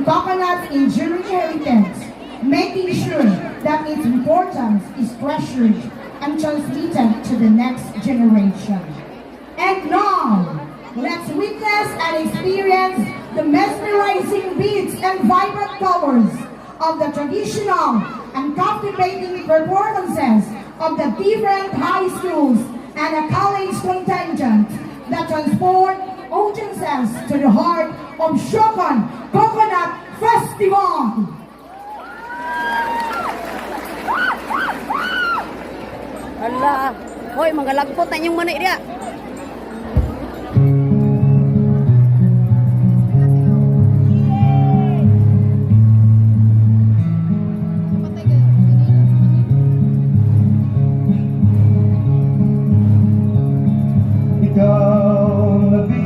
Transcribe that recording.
coconut enduring heritage, making sure that its importance is treasured and transmitted to the next generation. And now, let's witness and experience the mesmerizing beats and vibrant colors of the traditional and captivating performances of the different high schools and a college contingent that transport audiences to the heart of Shokan Coconut Festival. Ala, hoy, mangalagpot na yung mani dia.